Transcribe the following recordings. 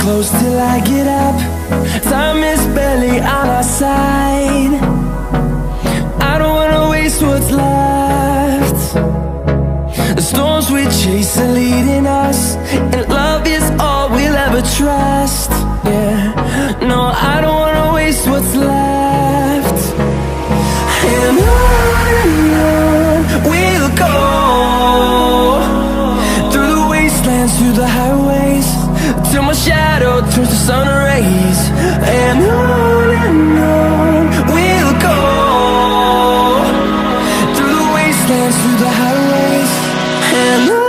close till I get up. Time is barely on our side. I don't wanna waste what's left. The storms we chase are leading us, and love is all we'll ever trust. Yeah, no, I don't wanna waste what's left. And on we'll go, through the wastelands, through the highways, till my shadow turns to sun rays. And on we'll go, through the wastelands, through the highways, and on.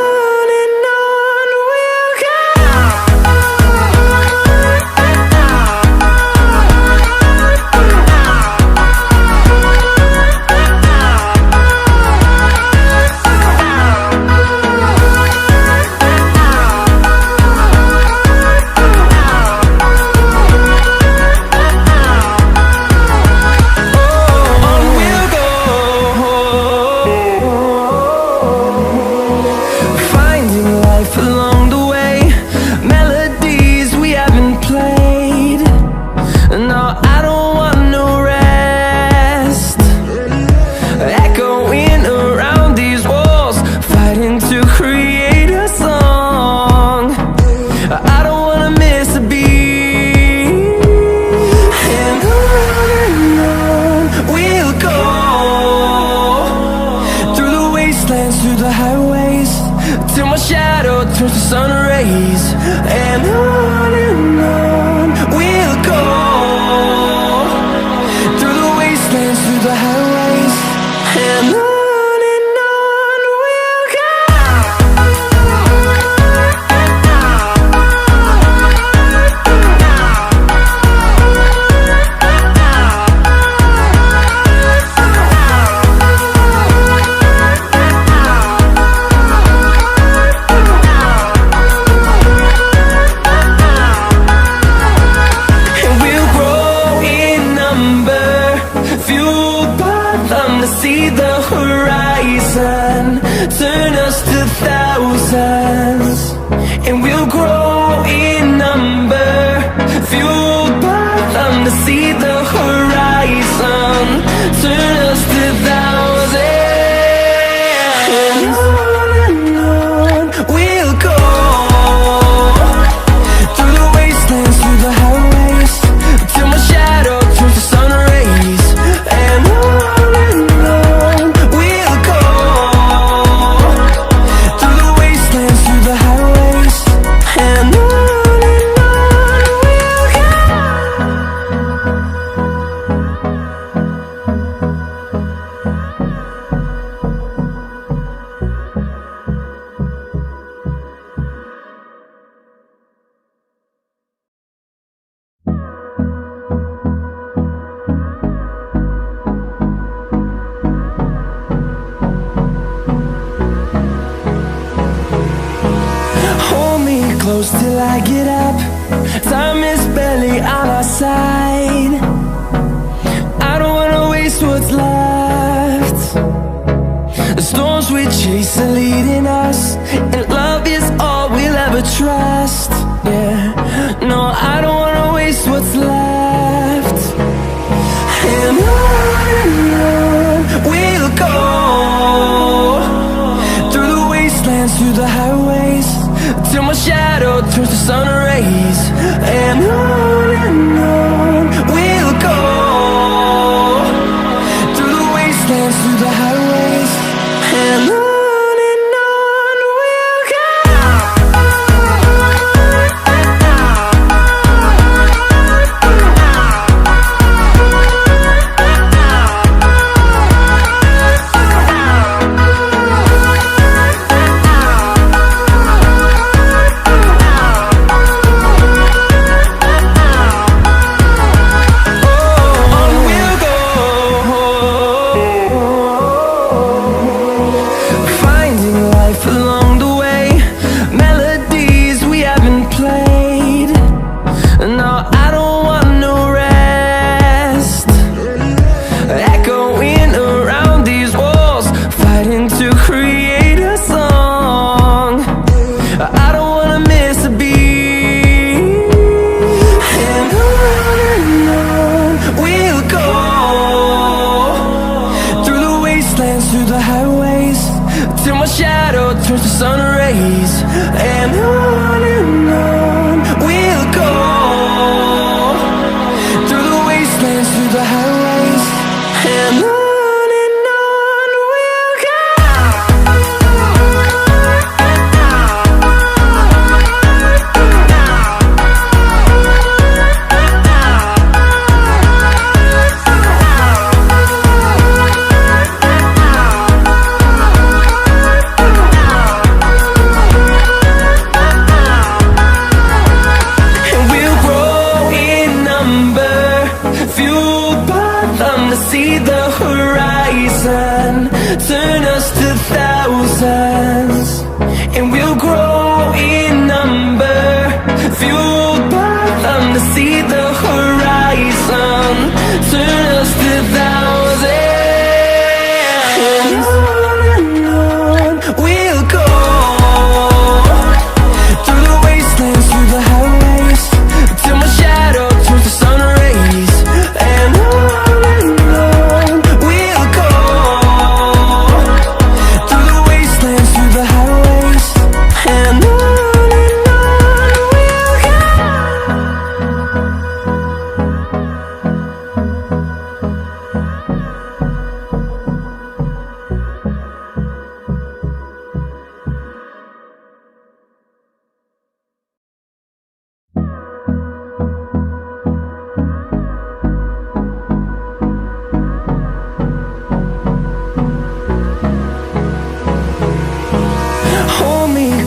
Through the highways, till my shadow turns to sun rays. And on we'll go, through the wastelands, through the highways, and on. See the horizon, turn us to thousands, and we'll grow in number, fueled by them to see the horizon, turn us to thousands. And on we'll go, through the wastelands, through the highways, till my shadow turns to sun rays. And on close till I get up. Time is barely on our side. I don't wanna waste what's left. The storms we chase are leading us, and love is all we'll ever trust. Yeah, no, I don't wanna waste what's left. And on we'll go, through the wastelands, through the highways, till my shadow turns to sun rays. And on we'll go, through the wastelands, through the highways, and on. turns to sun rays, and on we'll go, through the wastelands, through the highways, and on we'll go. See the horizon, turn us to thousands, and we'll grow in number, fueled by them to see the horizon, turn us to thousands, and on we'll go, through the wastelands, through the highways, till my shadow turns to sun rays, and on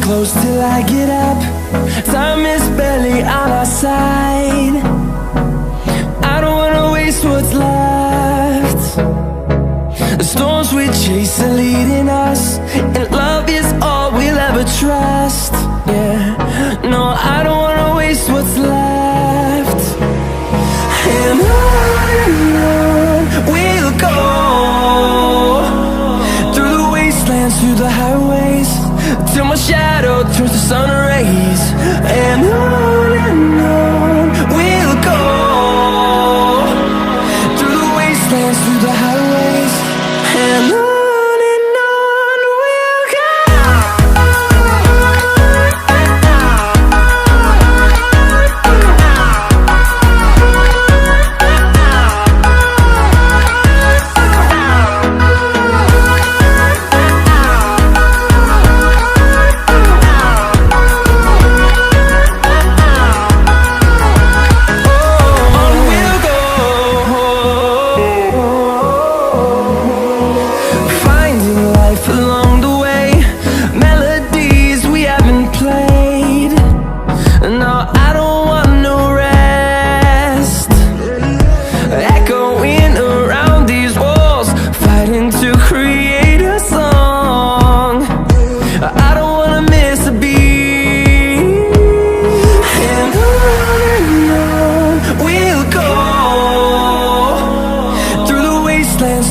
close till I get up. Time is barely on our side. I don't wanna waste what's left. The storms we chase are leading us, and love is all we'll ever trust. Yeah, no, I don't wanna waste what's left. And on we'll go, through the wastelands, through the highways, till my shadow turns to sun rays, and on we'll go, through the wastelands, through the highways, and on we'll go.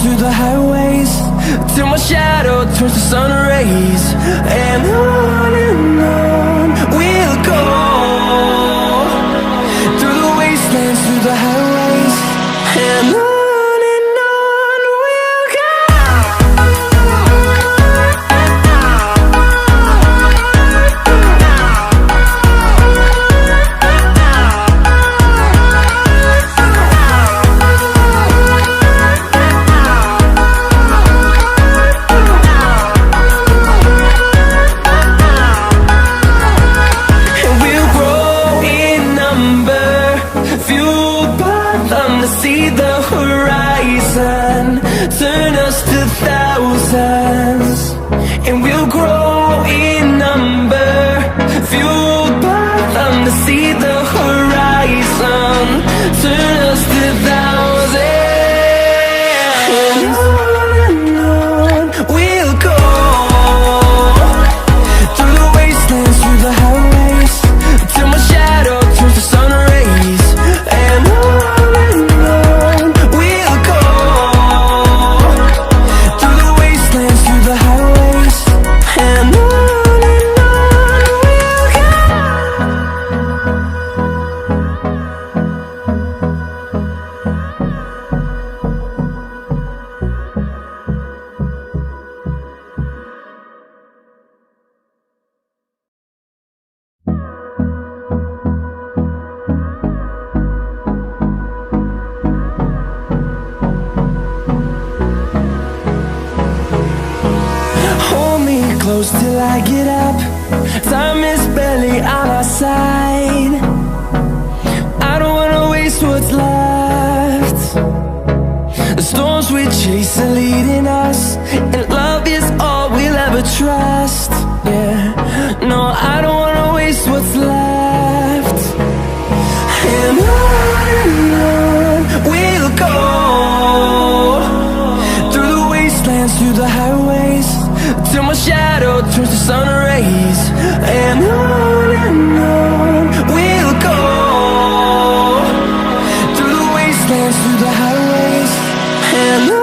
Through the highways, till my shadow turns to sun rays, and on we'll go, through the wastelands, through the highways, and on we'll go. See the horizon, turn us to thousands, and we'll grow in number, fueled by them to see the horizon, turn us to thousands, and on we'll go, through the wastelands, through the highways, till my shadow turns to sun rays, and on we'll go, through the wastelands, through the highways, close till I get up. Time is barely on our side. I don't wanna waste what's left. The storms we chase are leading us, and love is all we'll ever trust. Yeah, no, I don't wanna waste what's left. And on we'll go, through the wastelands, through the highways, till my shadow turns to sun rays. And on we'll go, through the wastelands, through the highways, and on.